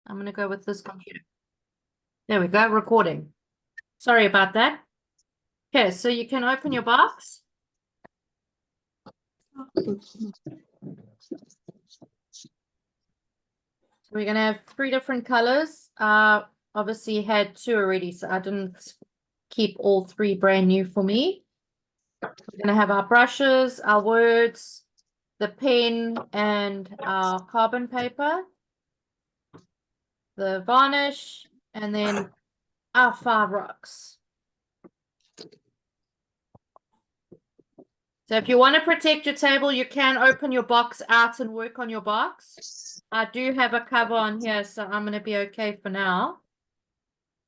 I'm going to go with this computer. There we go, recording. Sorry about that. Okay, so you can open your box. So we're going to have 3 different colors. Obviously had 2 already, so I didn't keep all 3 brand new for me. We're going to have our brushes, our words, the pen, and our carbon paper, the varnish, and then our 5 rocks. So if you want to protect your table, you can open your box out and work on your box. I do have a cover on here, so I'm going to be okay for now.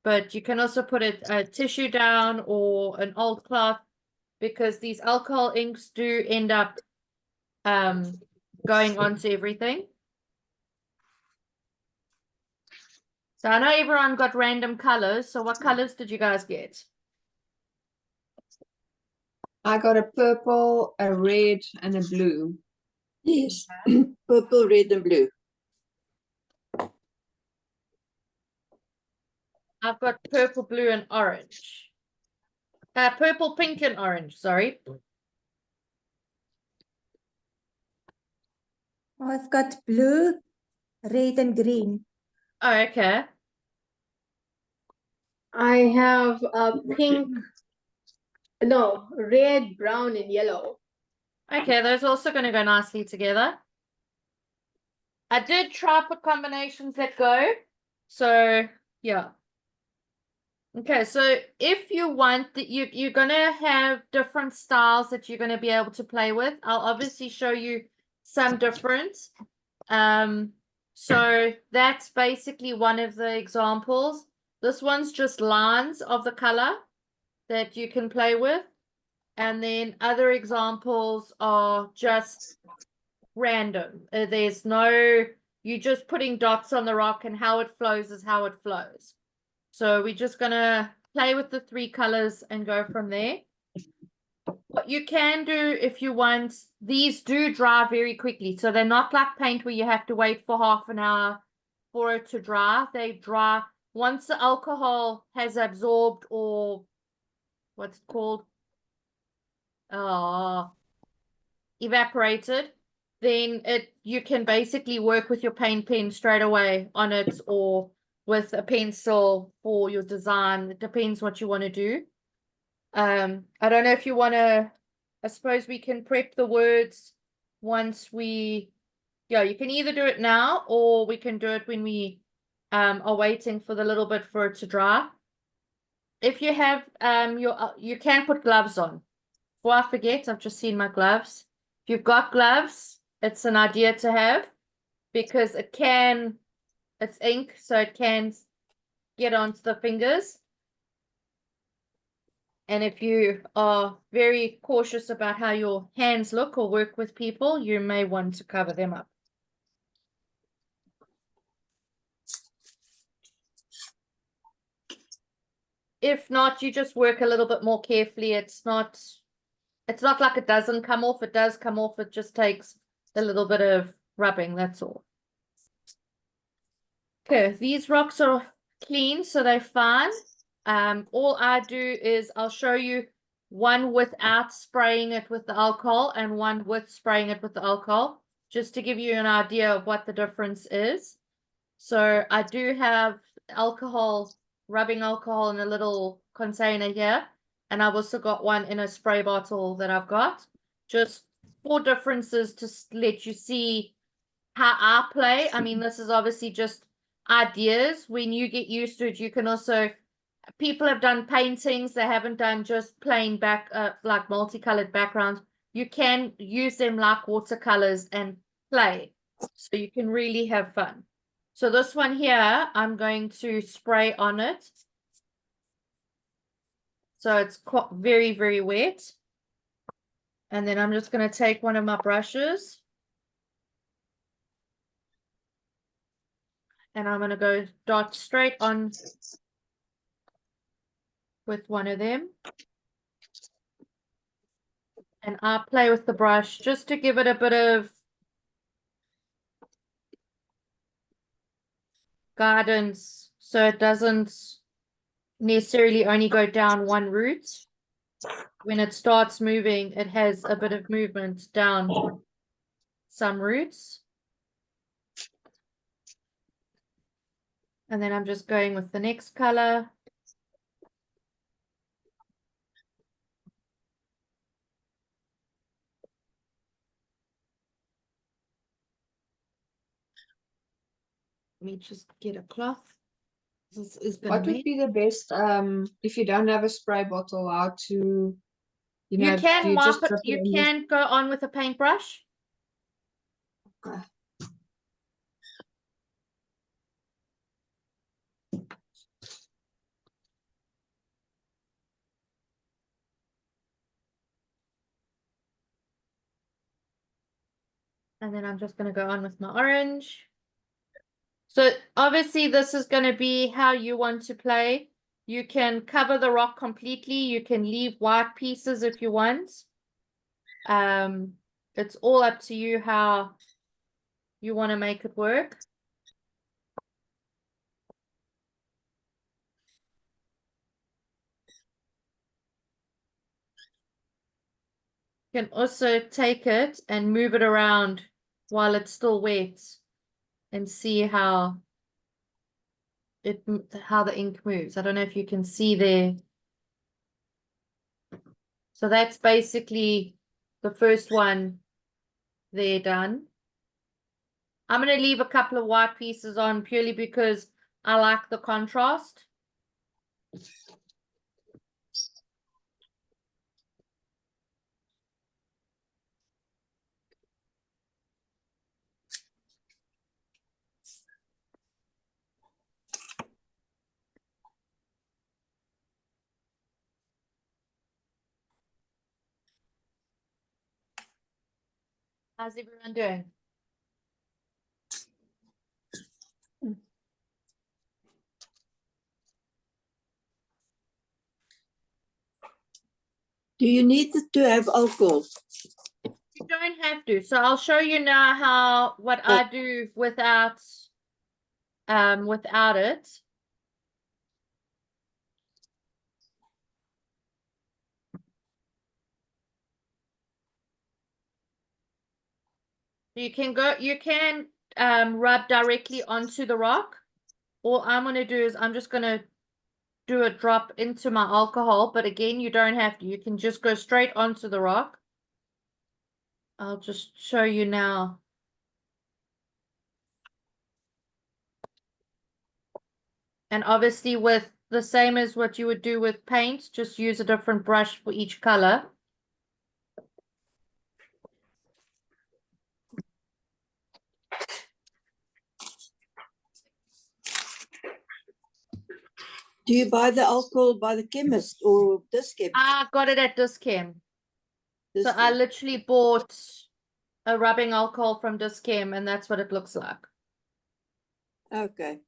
But you can also put a tissue down or an old cloth, because these alcohol inks do end up going onto everything. So I know everyone got random colors. So what colors did you guys get? I got a purple, a red, and a blue. Yes, purple, red, and blue. I've got purple, blue, and orange. Purple, pink, and orange, sorry. I've got blue, red, and green. Oh, okay. I have a pink, no, red, brown, and yellow. Okay, those are also going to go nicely together. I did try put combinations that go. So, yeah. Okay, so if you want that, you're going to have different styles that you're going to be able to play with. I'll obviously show you some different. So that's basically one of the examples. This one's just lines of the color that you can play with. And then other examples are just random. There's no, you're just putting dots on the rock, and how it flows is how it flows. So we're just going to play with the 3 colors and go from there. What you can do if you want, these do dry very quickly. So they're not like paint where you have to wait for half an hour for it to dry. They dry once the alcohol has absorbed, or what's it called? Evaporated. Then you can basically work with your paint pen straight away on it, or with a pencil for your design. It depends what you want to do. I don't know if you want to, I suppose we can prep the words once we, yeah, you can either do it now, or we can do it when we are waiting for the little bit for it to dry. If you have you can put gloves on. Before I forget, I've just seen my gloves. If you've got gloves, it's an idea to have, because it's ink, so it can get onto the fingers. And if you are very cautious about how your hands look or work with people, you may want to cover them up. If not, you just work a little bit more carefully. It's not like it doesn't come off. It does come off. It just takes a little bit of rubbing, that's all. Okay, these rocks are clean, so they're fine. All I do is I'll show you one without spraying it with the alcohol and one with spraying it with the alcohol, just to give you an idea of what the difference is. So I do have alcohol, rubbing alcohol in a little container here, and I've also got one in a spray bottle that I've got. Just 4 differences to let you see how I play. I mean, this is obviously just ideas. When you get used to it, you can also, people have done paintings, they haven't done just plain like multicolored backgrounds. You can use them like watercolors and play, so you can really have fun. So this one here, I'm going to spray on it, so it's very, very wet. And then I'm just going to take one of my brushes, and I'm going to go dot straight on with one of them. And I'll play with the brush just to give it a bit of guidance so it doesn't necessarily only go down one route. When it starts moving, it has a bit of movement down some routes. And then I'm just going with the next color. Let me just get a cloth. This is gonna What would make. be the best, if you don't have a spray bottle, how to, you know, You do can you mop just it, drop it you on the- can go on with a paintbrush. Okay. And then I'm just gonna go on with my orange. So obviously this is gonna be how you want to play. You can cover the rock completely. You can leave white pieces if you want. It's all up to you how you want to make it work. You can also take it and move it around while it's still wet and see how the ink moves. I don't know if you can see there. So that's basically the first one there done. I'm going to leave a couple of white pieces on purely because I like the contrast. How's everyone doing? Do you need to have alcohol? You don't have to. So I'll show you now what I do without it. You can rub directly onto the rock. All I'm gonna do is I'm just gonna do a drop into my alcohol, but again, you don't have to. You can just go straight onto the rock. I'll just show you now. And obviously with the same as what you would do with paint, just use a different brush for each color. Do you buy the alcohol by the chemist or Dis-Chem? I got it at Dis-Chem. So I Dis-Chem. literally bought a rubbing alcohol from Dis-Chem and that's what it looks like. Okay.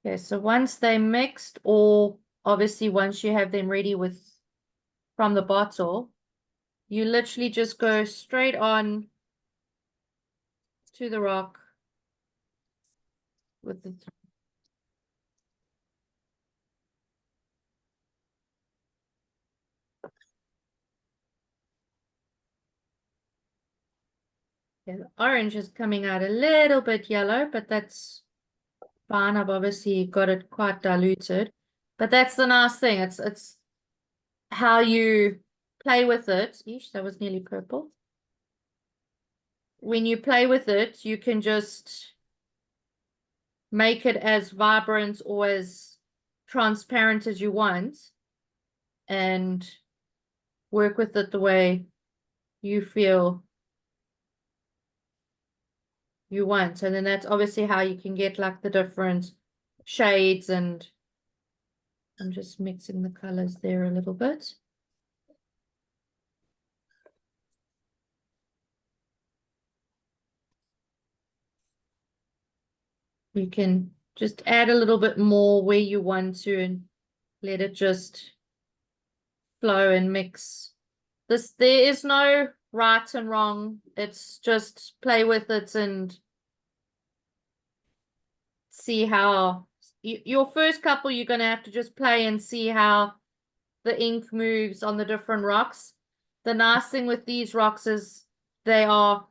Okay, so once they mixed, or obviously once you have them ready from the bottle, you literally just go straight on to the rock with the the orange is coming out a little bit yellow, but that's fine. I've obviously got it quite diluted. But that's the nice thing. It's how you play with it. Eesh, that was nearly purple. When you play with it, you can just make it as vibrant or as transparent as you want and work with it the way you feel you want. And then that's obviously how you can get like the different shades, and I'm just mixing the colors there a little bit. You can just add a little bit more where you want to and let it just flow and mix There is no right and wrong. It's just play with it and see how your first couple you're gonna have to just play and see how the ink moves on the different rocks. The nice thing with these rocks is they are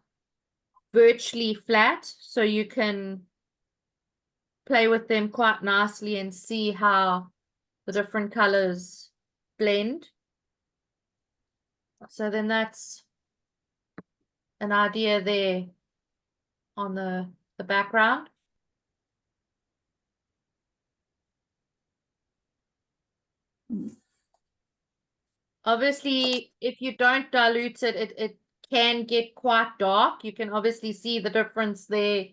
virtually flat, so you can play with them quite nicely and see how the different colors blend. So then that's an idea there on the background. Obviously, if you don't dilute it, it can get quite dark. You can obviously see the difference there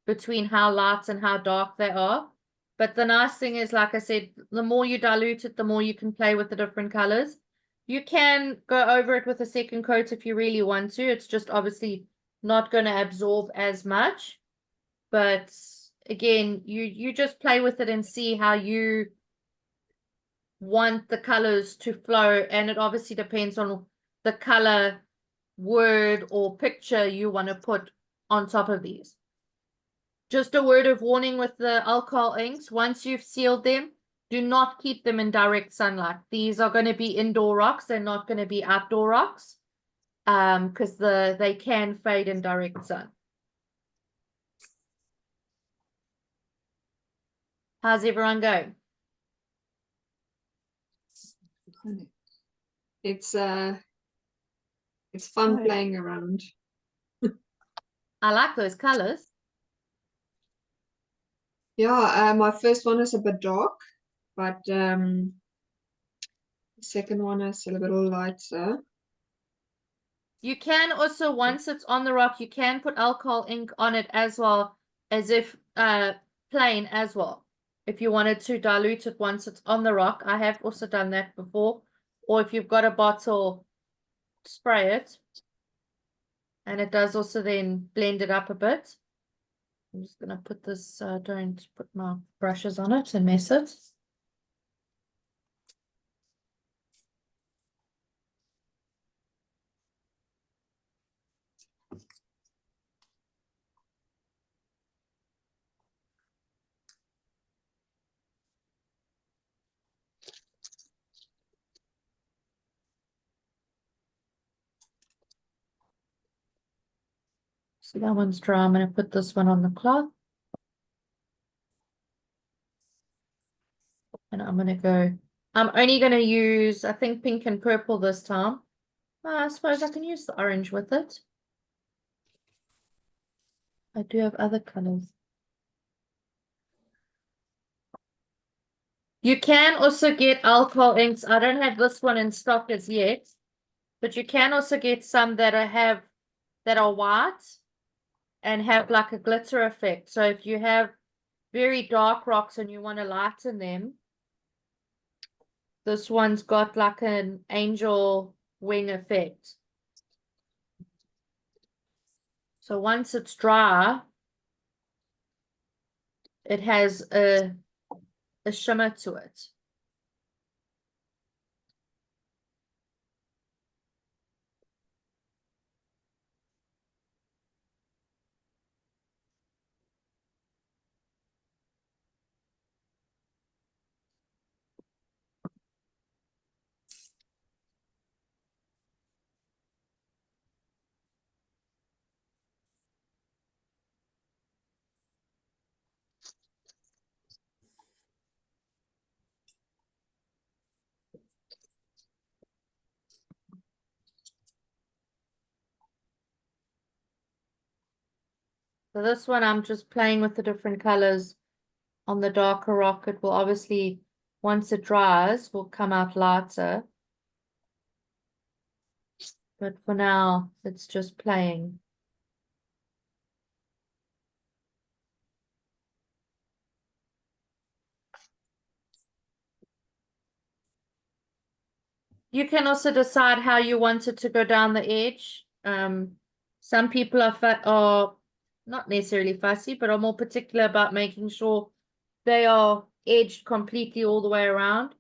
between how light and how dark they are. But the nice thing is, like I said, the more you dilute it, the more you can play with the different colors. You can go over it with a second coat if you really want to. It's just obviously not going to absorb as much. But again, you just play with it and see how you want the colors to flow, and it obviously depends on the color word or picture you want to put on top of these. Just a word of warning with the alcohol inks: once you've sealed them, do not keep them in direct sunlight. These are going to be indoor rocks, they're not going to be outdoor rocks, because they can fade in direct sun. How's everyone going? It's fun playing around. I like those colors. Yeah, my first one is a bit dark, but the second one is a little lighter. You can also, once it's on the rock, you can put alcohol ink on it as well, as if plain as well. If you wanted to dilute it once it's on the rock. I have also done that before. Or if you've got a bottle, spray it. And it does also then blend it up a bit. I'm just going to put this, don't put my brushes on it and mess it. So that one's dry. I'm going to put this one on the cloth. And I'm going to go, I'm only going to use, I think, pink and purple this time. I suppose I can use the orange with it. I do have other colors. You can also get alcohol inks. I don't have this one in stock as yet, but you can also get some that are white and have like a glitter effect. So if you have very dark rocks and you want to lighten them, this one's got like an angel wing effect. So once it's dry, it has a shimmer to it. So this one, I'm just playing with the different colors on the darker rock. It will obviously, once it dries, will come out lighter. But for now, it's just playing. You can also decide how you want it to go down the edge. Some people are not necessarily fussy, but are more particular about making sure they are edged completely all the way around.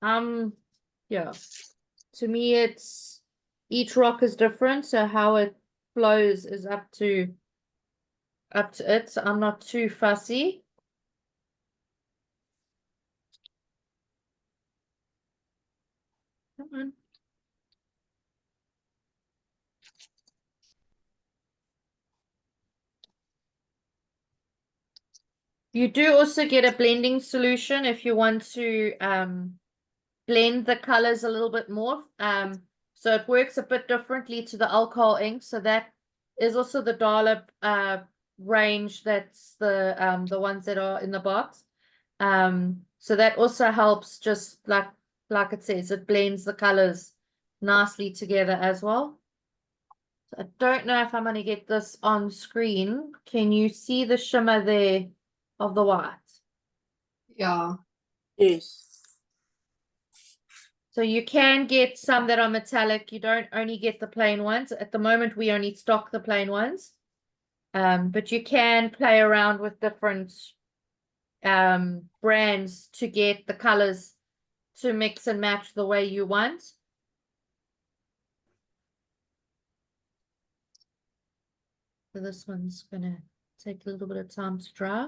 Yeah. To me, it's each rock is different, so how it flows is up to it. So I'm not too fussy. Come on. You do also get a blending solution if you want to blend the colors a little bit more. So it works a bit differently to the alcohol ink. So that is also the Dala range. That's the ones that are in the box. So that also helps, just like it says, it blends the colors nicely together as well. So I don't know if I'm going to get this on screen. Can you see the shimmer there of the white? Yeah. Yes. So you can get some that are metallic. You don't only get the plain ones. At the moment, we only stock the plain ones. But you can play around with different brands to get the colors to mix and match the way you want. So this one's gonna take a little bit of time to dry.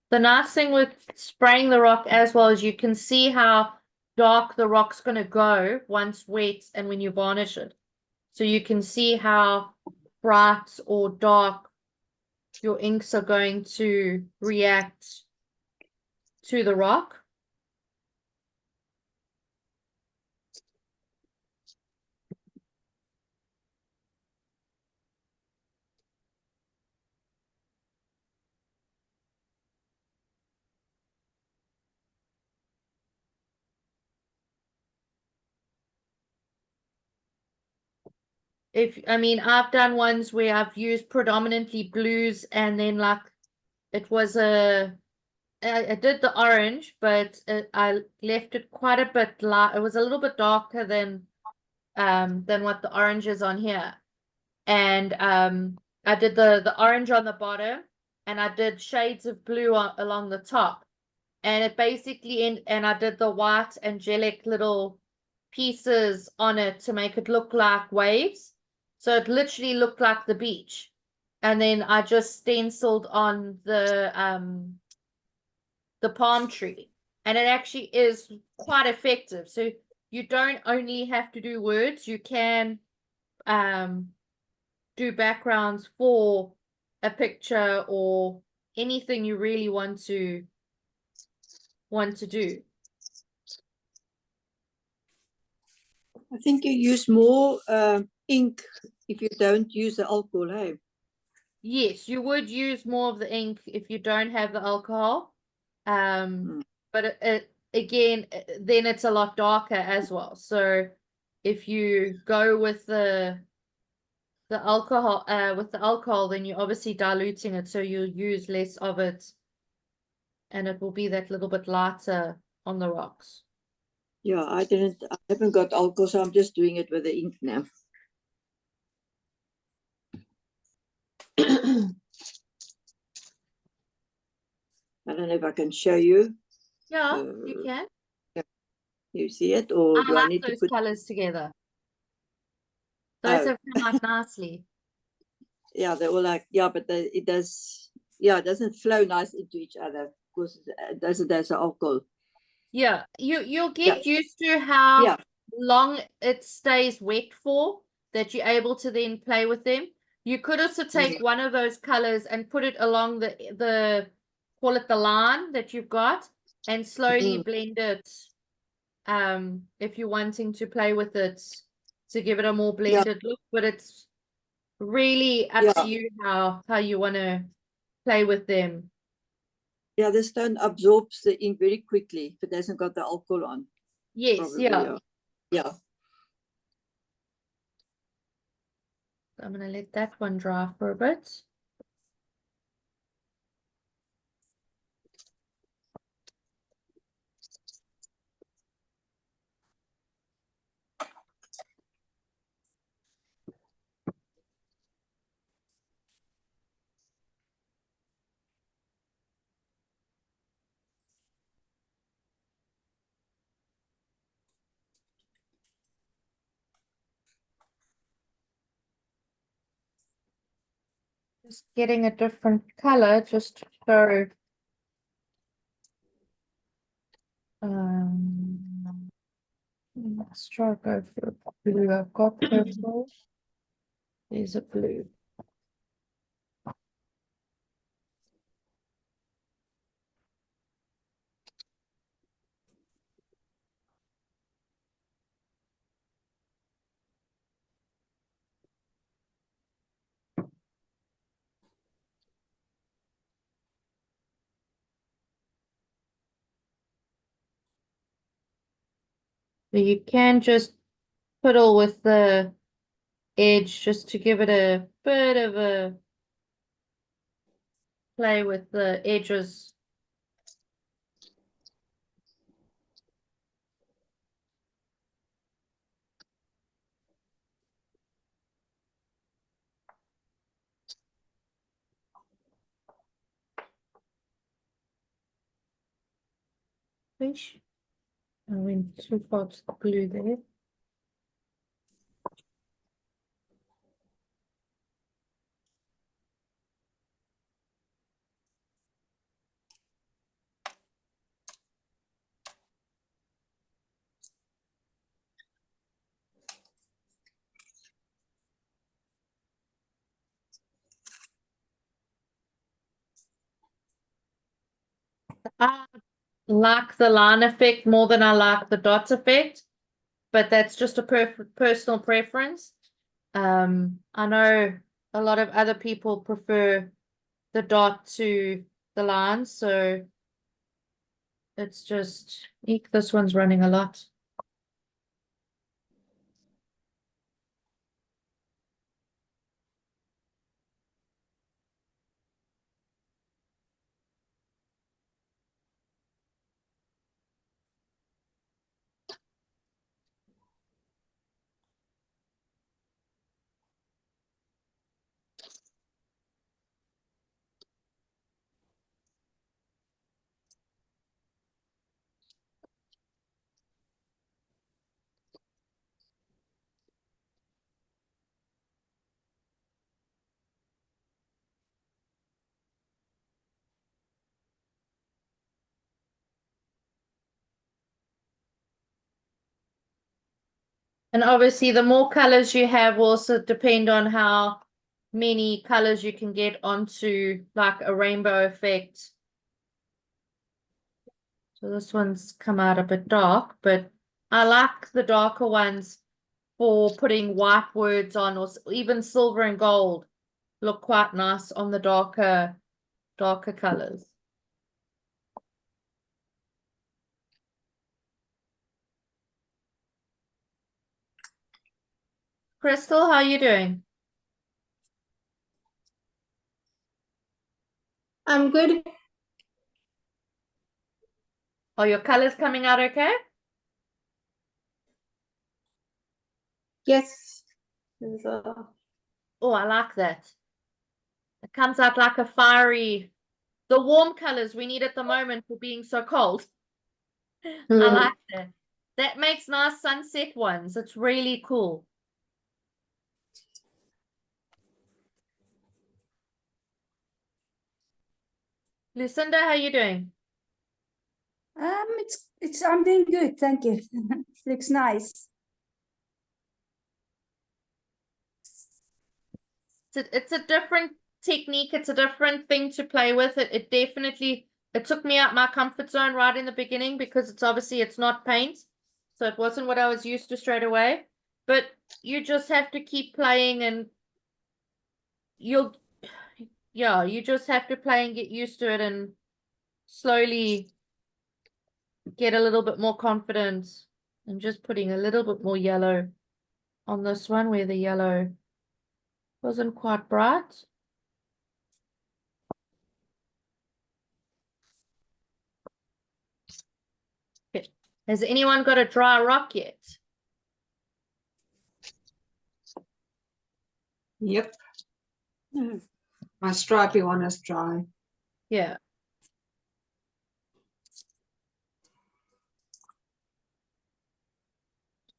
The nice thing with spraying the rock as well is you can see how dark the rock's going to go once wet and when you varnish it. So you can see how bright or dark your inks are going to react to the rock. I've done ones where I've used predominantly blues and then like it was I did the orange, but I left it quite a bit light. It was a little bit darker than what the orange is on here. And I did the orange on the bottom and I did shades of blue along the top. And it basically and I did the white angelic little pieces on it to make it look like waves. So it literally looked like the beach. And then I just stenciled on the palm tree. And it actually is quite effective. So you don't only have to do words, you can do backgrounds for a picture or anything you really want to do. I think you use more ink if you don't use the alcohol, hey? Yes, you would use more of the ink if you don't have the alcohol. But again, then it's a lot darker as well. So if you go with the alcohol, then you're obviously diluting it, so you'll use less of it, and it will be that little bit lighter on the rocks. Yeah, I haven't got alcohol, so I'm just doing it with the ink now. I don't know if I can show you. Yeah, you can. You see it, or I do I like need to those put? colors together. Those Oh. have come out nicely. Yeah, they're all like, yeah, but it does, yeah, it doesn't flow nice into each other because there's alcohol. Yeah, you'll get used to how Yeah. long it stays wet for, that you're able to then play with them. You could also take one of those colors and put it along the call it the line that you've got and slowly blend it if you're wanting to play with it to give it a more blended look, but it's really up to you how you want to play with them. Yeah, the stone absorbs the ink very quickly if it hasn't got the alcohol on. Yes, Probably, yeah. Yeah. I'm going to let that one dry for a bit. Just getting a different color just to show. Let's try go for blue. I've got purple. There's a blue. So you can just fiddle with the edge just to give it a bit of a play with the edges. Fish. I went too far to the blue there. I like the line effect more than I like the dots effect, but that's just a personal preference. I know a lot of other people prefer the dot to the line, so it's just eek, this one's running a lot. And obviously the more colors you have will also depend on how many colors you can get onto like a rainbow effect. So this one's come out a bit dark, but I like the darker ones for putting white words on, or even silver and gold look quite nice on the darker colors. Crystal, how are you doing? I'm good. Are your colors coming out okay? Yes. Oh, I like that. It comes out like a fiery, the warm colors we need at the moment for being so cold. I like that. That makes nice sunset ones. It's really cool. Lucinda, how are you doing? I'm doing good, thank you. Looks nice. It's a different technique. It's a different thing to play with. It definitely, it took me out my comfort zone right in the beginning because it's obviously it's not paint. So it wasn't what I was used to straight away. But you just have to keep playing and you'll, yeah, you just have to play and get used to it and slowly get a little bit more confident. And just putting a little bit more yellow on this one where the yellow wasn't quite bright. Okay. Has anyone got a dry rock yet? Yep, Mhm. my stripy one is dry. Yeah.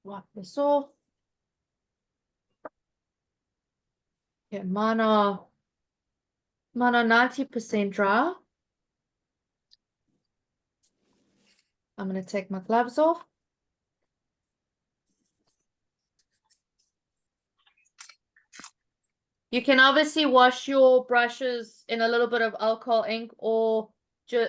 Wipe this off. Okay, mine are Mine are 90% dry. I'm going to take my gloves off. You can obviously wash your brushes in a little bit of alcohol ink, or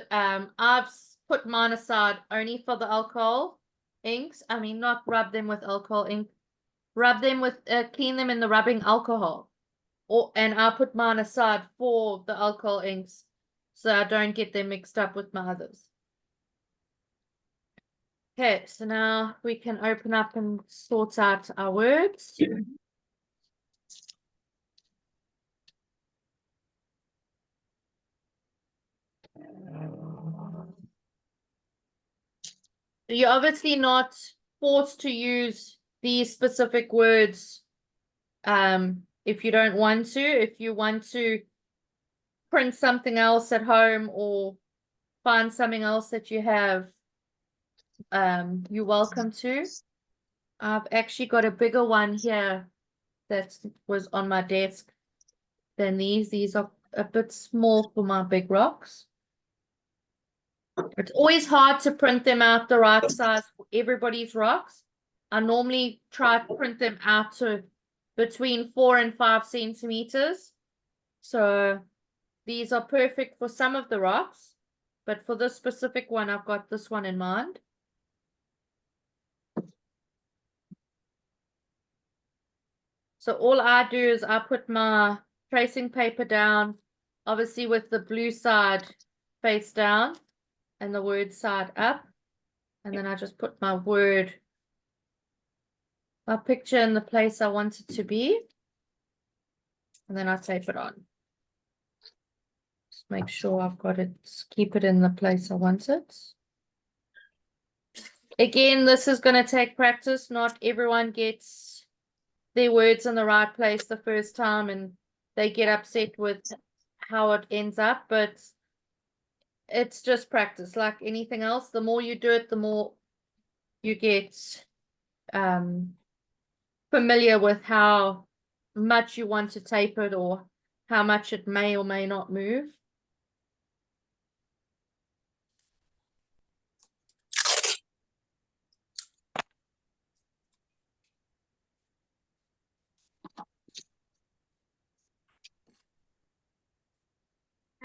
I've put mine aside only for the alcohol inks. I mean, not rub them with alcohol ink. Rub them with, clean them in the rubbing alcohol. And I'll put mine aside for the alcohol inks, so I don't get them mixed up with my others. Okay, so now we can open up and sort out our words. You're obviously not forced to use these specific words if you don't want to. If you want to print something else at home or find something else that you have, you're welcome to. I've actually got a bigger one here that was on my desk than these. These are a bit small for my big rocks. It's always hard to print them out the right size for everybody's rocks. I normally try to print them out to between 4 and 5 centimeters. So these are perfect for some of the rocks, but for this specific one, I've got this one in mind. So all I do is I put my tracing paper down, obviously with the blue side face down and the word side up. And then I just put my picture in the place I want it to be. And then I tape it on. Just make sure I've got it, keep it in the place I want it. Again, this is going to take practice. Not everyone gets their words in the right place the first time and they get upset with how it ends up, but it's just practice. Like anything else, the more you do it, the more you get familiar with how much you want to tape it or how much it may or may not move.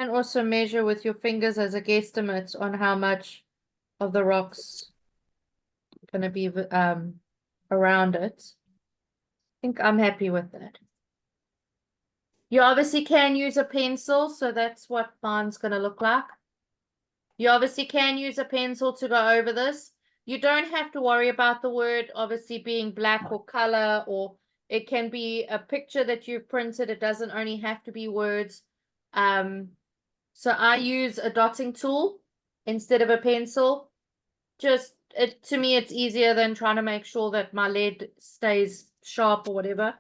And also measure with your fingers as a guesstimate on how much of the rock's going to be around it. I think I'm happy with that. You obviously can use a pencil, so that's what mine's going to look like. You obviously can use a pencil to go over this. You don't have to worry about the word obviously being black or color, or it can be a picture that you've printed. It doesn't only have to be words. So I use a dotting tool instead of a pencil. Just to me, it's easier than trying to make sure that my lead stays sharp or whatever.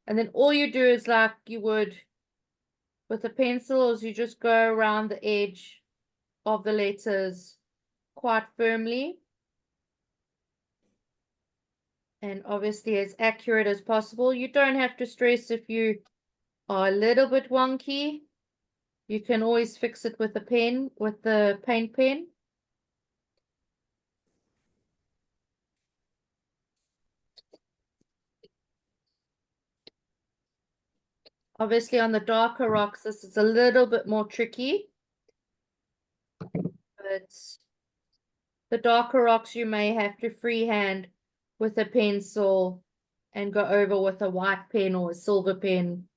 And then all you do is like you would with a pencil, is you just go around the edge of the letters quite firmly. And obviously as accurate as possible. You don't have to stress if you are a little bit wonky. You can always fix it with a pen, with the paint pen. Obviously on the darker rocks, this is a little bit more tricky. But the darker rocks you may have to freehand with a pencil and go over with a white pen or a silver pen.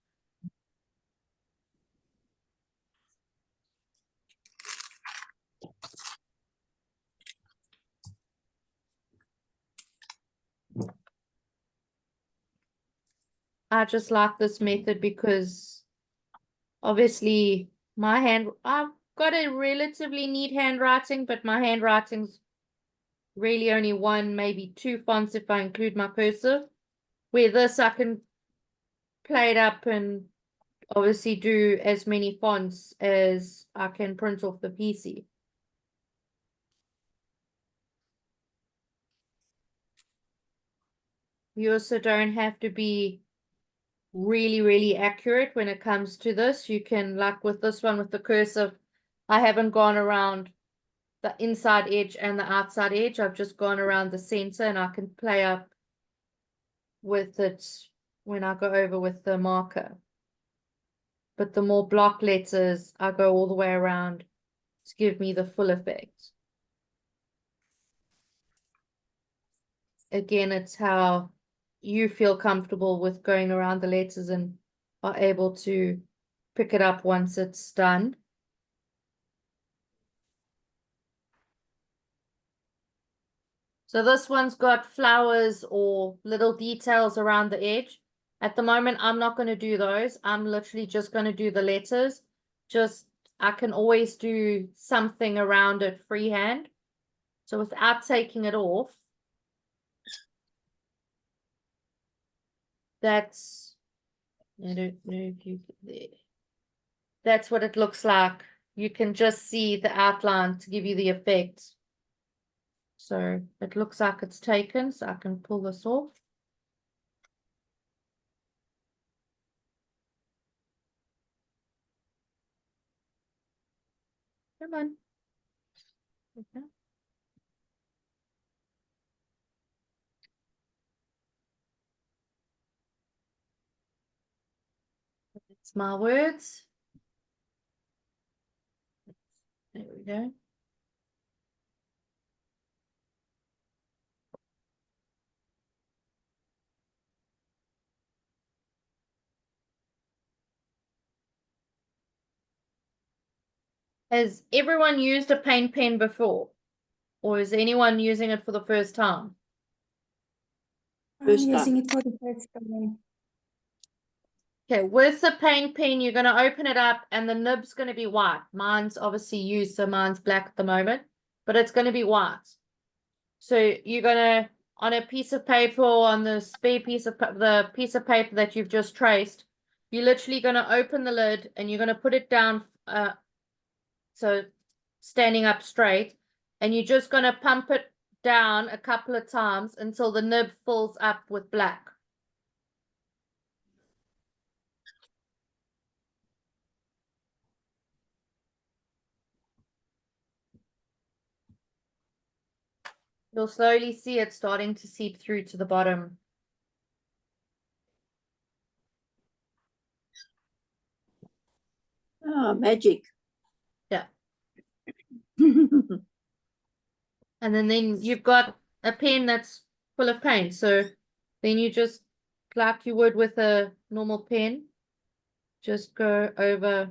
I just like this method because obviously I've got a relatively neat handwriting, but my handwriting's really only one, maybe 2 fonts if I include my cursive. Where this I can play it up and obviously do as many fonts as I can print off the PC. You also don't have to be really, really accurate when it comes to this. You can, like with this one with the cursive, I haven't gone around the inside edge and the outside edge. I've just gone around the center, and I can play up with it when I go over with the marker. But the more block letters, I go all the way around to give me the full effect. Again, it's how you feel comfortable with going around the letters and are able to pick it up once it's done. So this one's got flowers or little details around the edge. At the moment, I'm not going to do those. I'm literally just going to do the letters. I can always do something around it freehand. So without taking it off, I don't know if you can there. That's what it looks like. You can just see the outline to give you the effect. So it looks like it's taken, so I can pull this off. Come on. Okay. It's my words. There we go. Has everyone used a paint pen before? Or is anyone using it for the first time? I'm First time. using it for the first time. Okay, with the paint pen, you're going to open it up and the nib's going to be white. Mine's obviously used, so mine's black at the moment, but it's going to be white. So you're going to, on a piece of paper or on the spare piece of the piece of paper that you've just traced, you're literally going to open the lid and you're going to put it down, so standing up straight, and you're just going to pump it down a couple of times until the nib fills up with black. You'll slowly see it starting to seep through to the bottom. Oh, magic. Yeah. And then you've got a pen that's full of paint. So then you just, like you would with a normal pen, just go over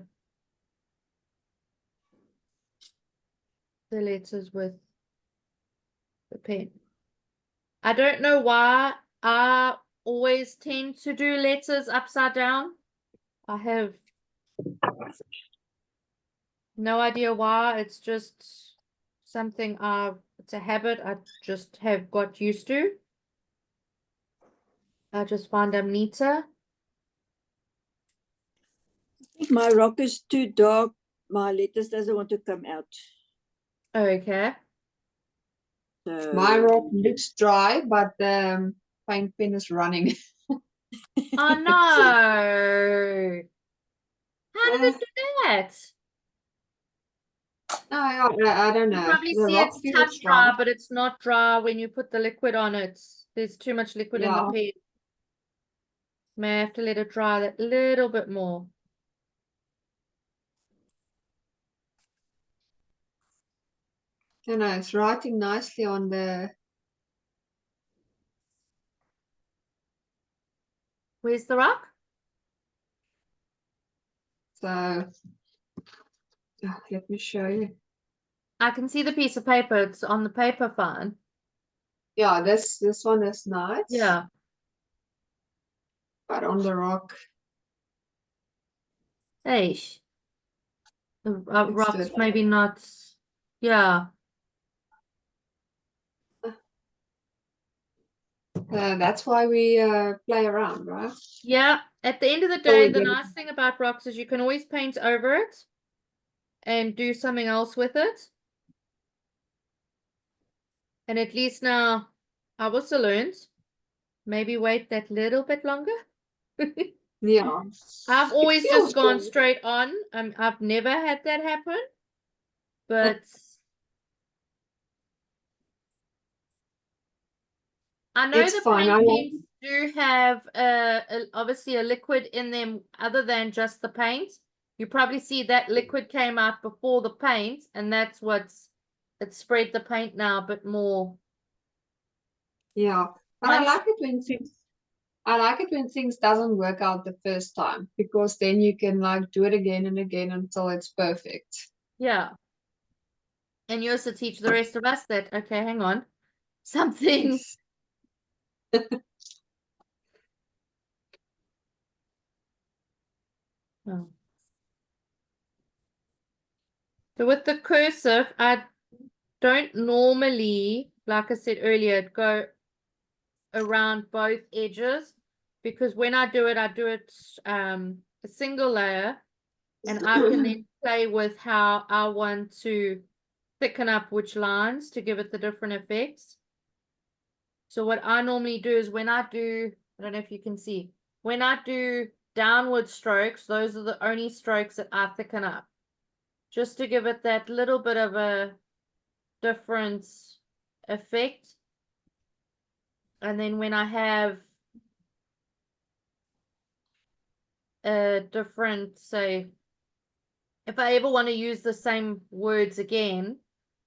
the letters with the pen. I don't know why I always tend to do letters upside down. I have no idea why. It's just something it's a habit I just have got used to. I just find them neater. I think my rock is too dark. My letters doesn't want to come out. Okay. So My rock looks dry, but the paint pen is running. Oh no. How did it do that? I don't You know. probably The see rock it's feels touch dry. dry, but it's not dry when you put the liquid on it. There's too much liquid in the Yeah. pen. May have to let it dry that little bit more. No, no, it's writing nicely on the. Where's the rock? So let me show you. I can see the piece of paper. It's on the paper fine. Yeah, this one is nice. Yeah. But on the rock, Hey. The It's rocks good. maybe not. Yeah. That's why we play around, right? Yeah. At the end of the So we day, the get it. nice thing about rocks is you can always paint over it and do something else with it. And at least now I've also learned maybe wait that little bit longer. Yeah. I've It always feels just gone good. straight on. I've never had that happen, but I know It's the fine. paint I pens do have obviously a liquid in them other than just the paint. You probably see that liquid came out before the paint, and that's what's it spread the paint now a bit more. yeah. But I Once- like it when things doesn't work out the first time, because then you can like do it again and again until it's perfect. Yeah. And you also teach the rest of us that, okay, hang on. Something. Oh. So with the cursive, I don't normally, like I said earlier, go around both edges, because when I do it a single layer, and I can then play with how I want to thicken up which lines to give it the different effects. So what I normally do is when I do, I don't know if you can see, when I do downward strokes, those are the only strokes that I thicken up, just to give it that little bit of a different effect. And then when I have a different, say, if I ever want to use the same words again,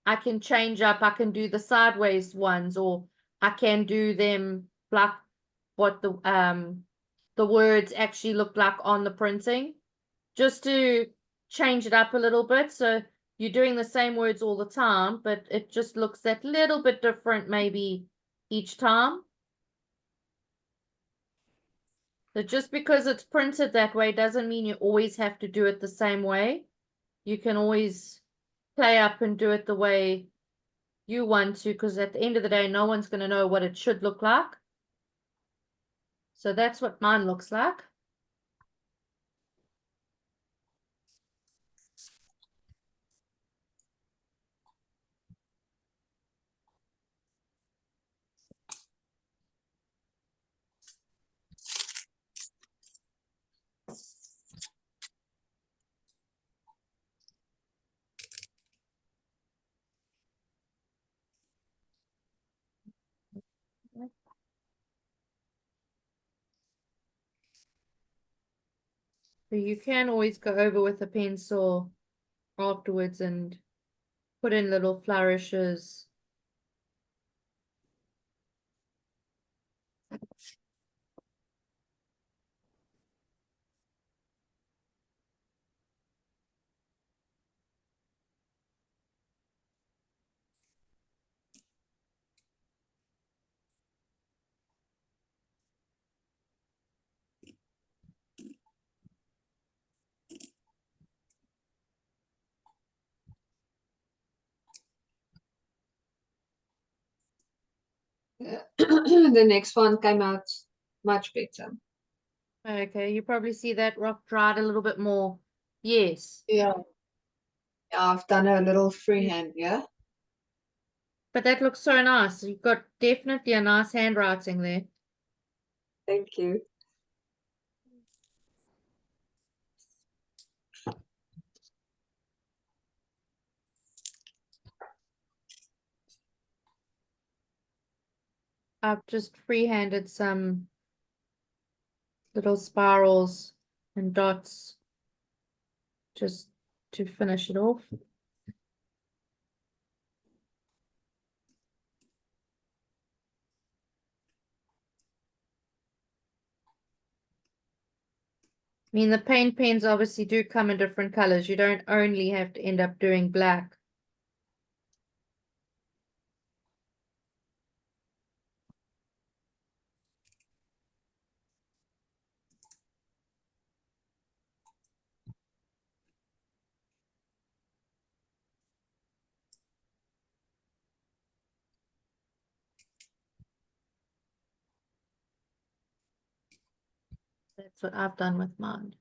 I can change up. I can do the sideways ones, or I can do them like what the words actually look like on the printing, just to change it up a little bit. So you're doing the same words all the time, but it just looks that little bit different maybe each time. So just because it's printed that way doesn't mean you always have to do it the same way. You can always play up and do it the way you want to, because at the end of the day, no one's going to know what it should look like. So that's what mine looks like. So you can always go over with a pencil afterwards and put in little flourishes. The next one came out much better. Okay, you probably see that rock dried a little bit more. Yes. Yeah. I've done a little freehand, yeah. But that looks so nice. You've got definitely a nice handwriting there. Thank you. I've just freehanded some little spirals and dots just to finish it off. I mean, the paint pens obviously do come in different colors. You don't only have to end up doing black. That's what I've done with mine.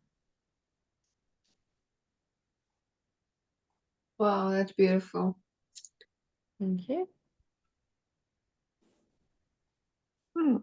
Wow, that's beautiful. Thank you. Hmm.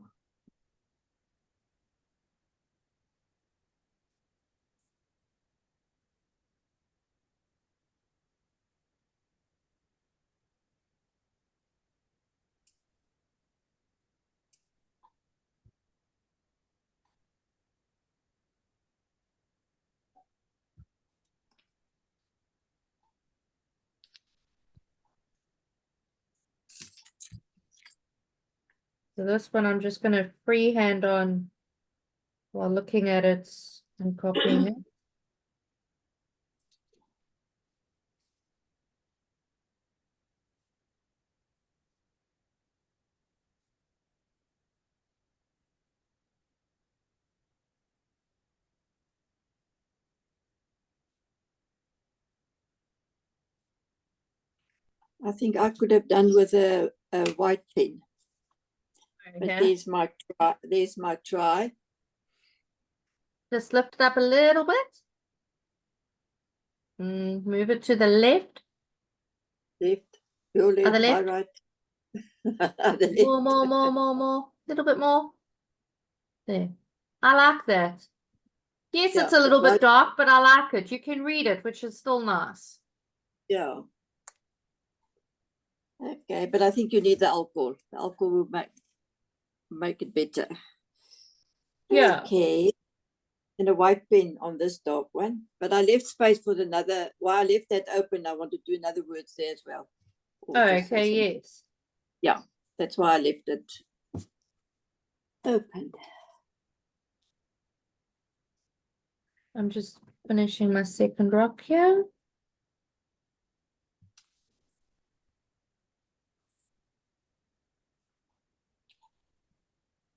So this one I'm just gonna freehand on while looking at it and copying it. I think I could have done with a white pen, but Okay. there's my try. Just lift it up a little bit. Move it to the left. Left, your left, Other my left. right. The More, left. more. Little bit more. There. I like that. Yes, Yeah, it's a little but bit dark, but I like it. You can read it, which is still nice. Yeah. Okay, but I think you need the alcohol. The alcohol will make it better. Yeah. Okay. And a white pen on this dark one. But I left space for another. While I left that open, I want to do another words there as well. Or Oh, just say okay, some- yes. Yeah, that's why I left it open. I'm just finishing my second rock here.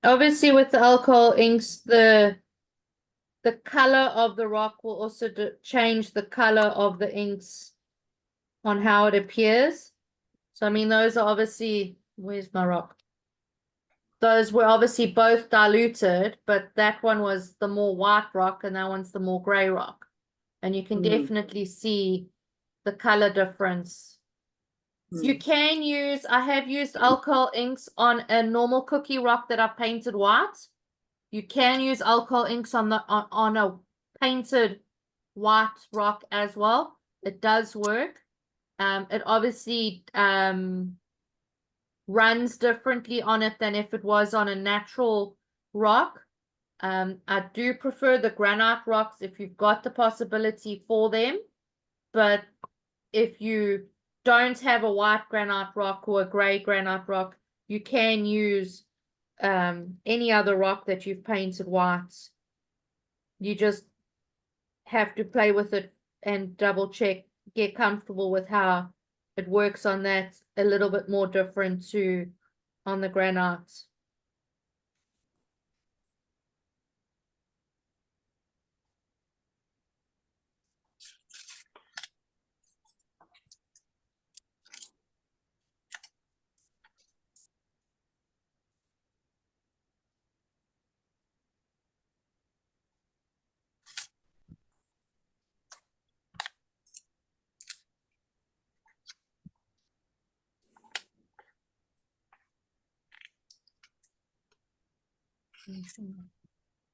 Obviously, with the alcohol inks, the color of the rock will also change the color of the inks on how it appears. So, I mean, those are obviously, where's my rock? Those were obviously both diluted, but that one was the more white rock and that one's the more gray rock. And you can definitely see the color difference. You can use, I have used alcohol inks on a normal cookie rock that I've painted white. You can use alcohol inks on a painted white rock as well. It does work. It obviously runs differently on it than if it was on a natural rock. I do prefer the granite rocks if you've got the possibility for them, but if you don't have a white granite rock or a gray granite rock, you can use any other rock that you've painted white. You just have to play with it and double check, get comfortable with how it works on that. A little bit more different to on the granite.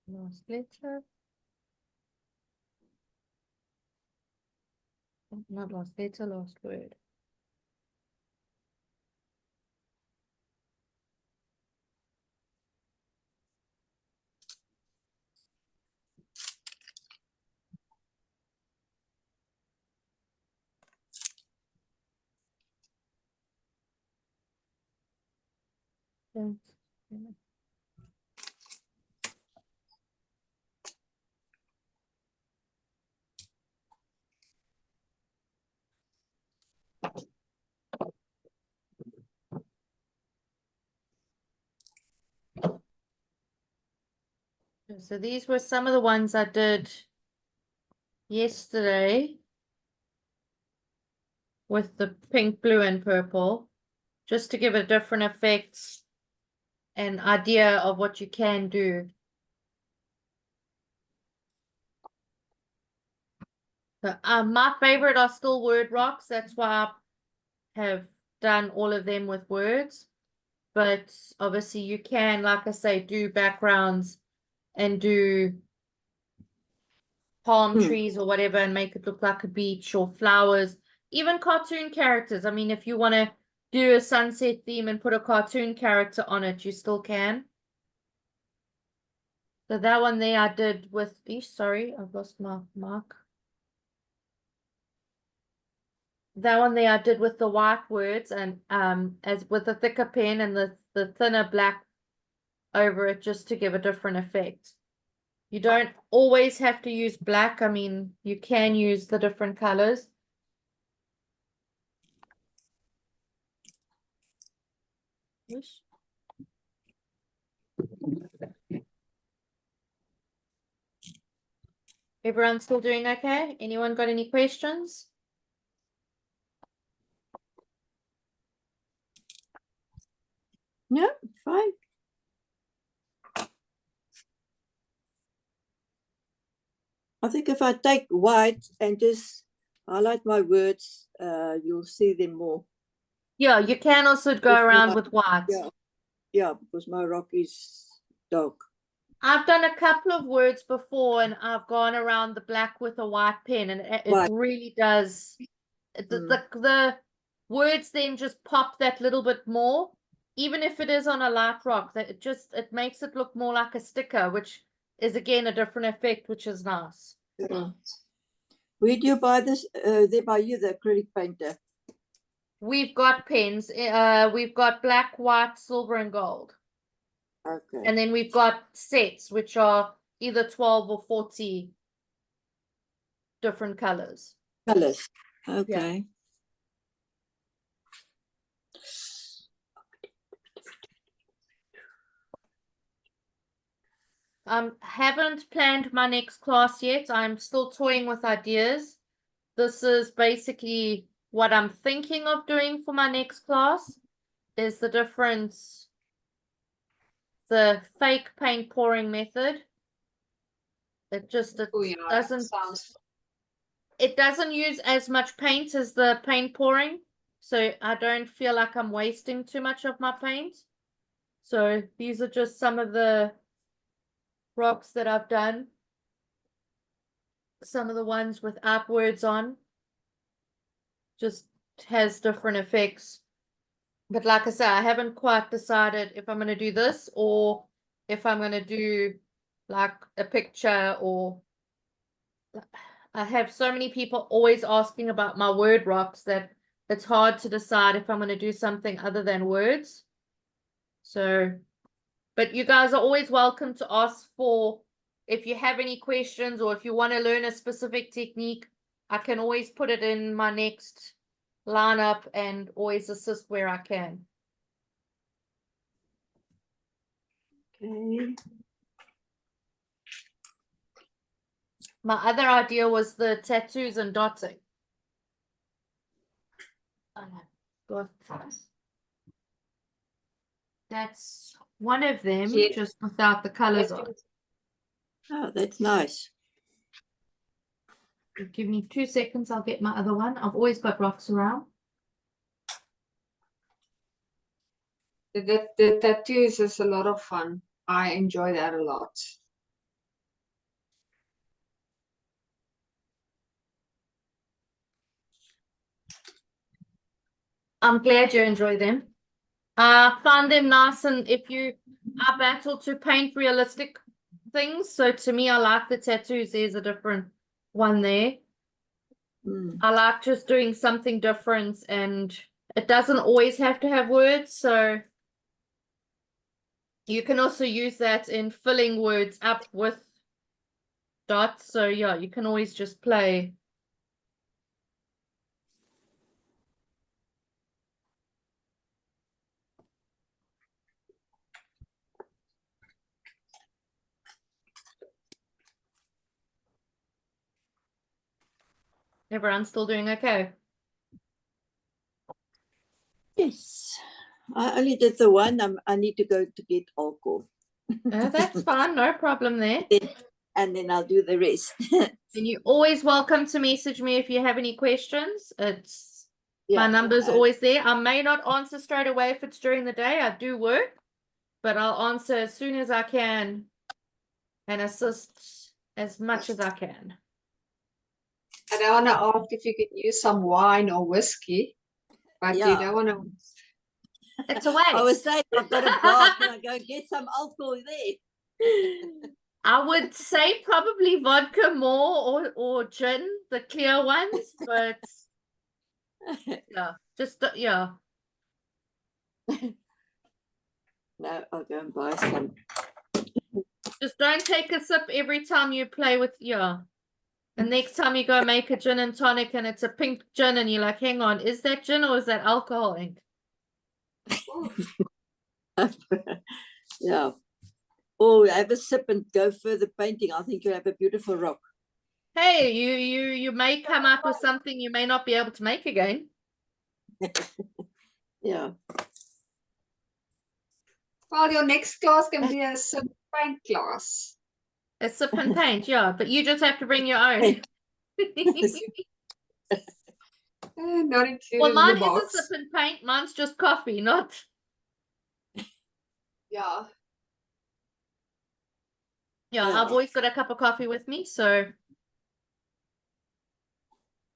Last letter. Not last letter, last word. So these were some of the ones I did yesterday with the pink, blue, and purple, just to give it different effects and idea of what you can do. So, my favorite are still word rocks. That's why I have done all of them with words. But obviously you can, like I say, do backgrounds and do palm trees or whatever and make it look like a beach or flowers, even cartoon characters. I mean, if you want to do a sunset theme and put a cartoon character on it, you still can. So that one there I did with, sorry, I've lost my mark. That one there I did with the white words and as with the thicker pen and the thinner black over it just to give a different effect. You don't always have to use black. I mean, you can use the different colors. Whoosh. Everyone still doing okay? Anyone got any questions? No, fine. I think if I take white and just highlight my words, you'll see them more. Yeah, you can also go With around my- with white. Yeah, yeah, because my rock is dark. I've done a couple of words before and I've gone around the black with a white pen and it Right. really does. The words then just pop that little bit more. Even if it is on a light rock, that it makes it look more like a sticker, which is again a different effect, which is nice. Yeah. Where do you buy this? They buy you the acrylic painter. We've got pens. We've got black, white, silver, and gold. Okay. And then we've got sets, which are either 12 or 40 different colors. Colors. Okay. Haven't planned my next class yet. I'm still toying with ideas. This is basically what I'm thinking of doing for my next class. Is the difference the fake paint pouring method. It Oh yeah, doesn't sounds it doesn't use as much paint as the paint pouring, so I don't feel like I'm wasting too much of my paint. So these are just some of the rocks that I've done. Some of the ones without words on. Just has different effects. But like I said, I haven't quite decided if I'm going to do this or if I'm going to do like a picture or I have so many people always asking about my word rocks that it's hard to decide if I'm going to do something other than words. So, but you guys are always welcome to ask for if you have any questions or if you want to learn a specific technique, I can always put it in my next lineup and always assist where I can. Okay. My other idea was the tattoos and dotting. Got that's one of them, Yeah. just without the colors on. Oh, that's nice. Give me 2 seconds, I'll get my other one. I've always got rocks around. the tattoos is a lot of fun. I enjoy that a lot. I'm glad you enjoy them. I find them nice, and if you are battle to paint realistic things, so to me, I like the tattoos. There's a different one there. Mm. I like just doing something different, and it doesn't always have to have words, so you can also use that in filling words up with dots. So yeah, you can always just play. Everyone's still doing okay? Yes. I only did the one. I need to go to get alcohol. That's fine, no problem there. And then I'll do the rest. And you're always welcome to message me if you have any questions. It's my Yeah, number's always there. I may not answer straight away if it's during the day. I do work, but I'll answer as soon as I can and assist as much as I can. And I want to ask if you could use some wine or whiskey, but you Yeah. don't want to. It's a waste. I was saying I've got a bar. Can I go get some alcohol there? I would say probably vodka more or gin, the clear ones, but yeah, just yeah. No, I'll go and buy some. Just don't take a sip every time you play with yeah. The next time you go make a gin and tonic and it's a pink gin and you're like, hang on, is that gin or is that alcohol ink? Yeah. Or have a sip and go further painting. I think you'll have a beautiful rock. Hey, you may come up with something you may not be able to make again. Yeah. Well, your next class can be a sip paint class. A sip and paint, yeah, but you just have to bring your own. Not included Well, in mine the is a box. sip and paint. Mine's just coffee, not. Yeah. Yeah, Yeah. I've always got a cup of coffee with me, so.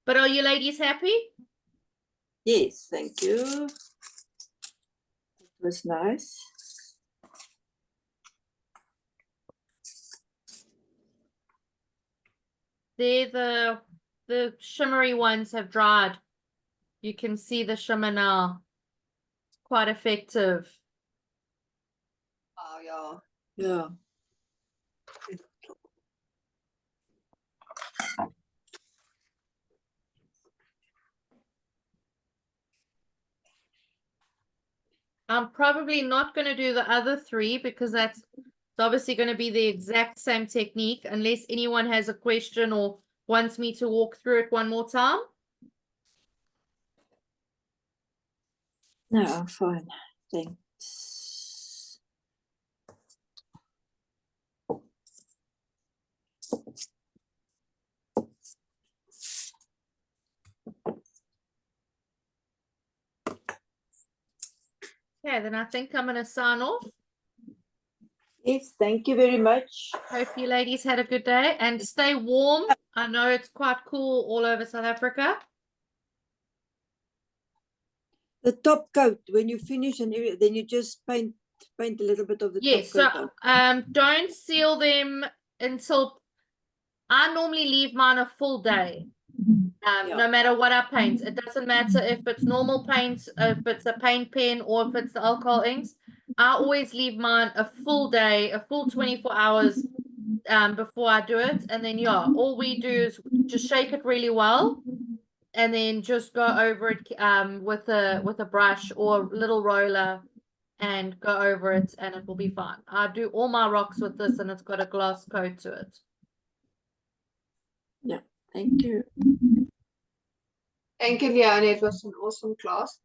But are you ladies happy? Yes, thank you. It was nice. There, the shimmery ones have dried. You can see the shimmer now. It's quite effective. Oh, yeah. Yeah. I'm probably not going to do the other three because that's obviously going to be the exact same technique unless anyone has a question or wants me to walk through it one more time. No, I'm fine. Thanks. Okay, then I think I'm going to sign off. Yes, thank you very much. Hope you ladies had a good day and stay warm. I know it's quite cool all over South Africa. The top coat, when you finish and then you just paint a little bit of the Yes, top so coat on. don't seal them until I normally leave mine a full day. Yeah. No matter what I paint, it doesn't matter if it's normal paint, if it's a paint pen, or if it's the alcohol inks. I always leave mine a full day, a full 24 hours before I do it. And then yeah, all we do is just shake it really well and then just go over it with a brush or a little roller and go over it and it will be fine. I do all my rocks with this and it's got a glass coat to it. Thank you. Thank you, Leonie. It was an awesome class.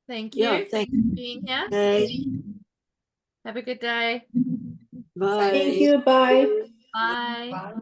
Thank you Yeah, for thank being here. Okay. Have a good day. Bye. Thank you. Bye. Bye. Bye.